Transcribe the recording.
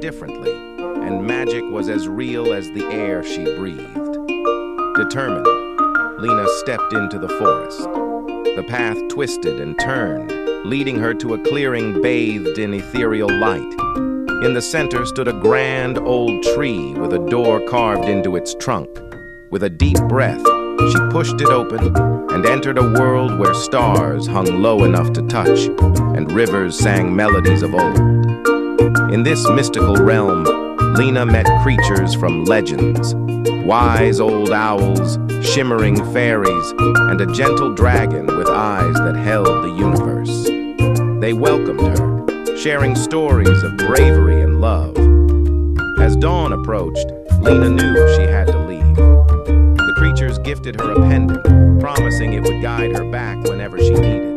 differently, and magic was as real as the air she breathed. Determined, Lena stepped into the forest. The path twisted and turned, leading her to a clearing bathed in ethereal light. In the center stood a grand old tree with a door carved into its trunk. With a deep breath, she pushed it open and entered a world where stars hung low enough to touch and rivers sang melodies of old. In this mystical realm, Lena met creatures from legends, wise old owls, shimmering fairies, and a gentle dragon with eyes that held the universe. They welcomed her, sharing stories of bravery and love. As dawn approached, Lena knew she had to leave. The creatures gifted her a pendant, promising it would guide her back whenever she needed.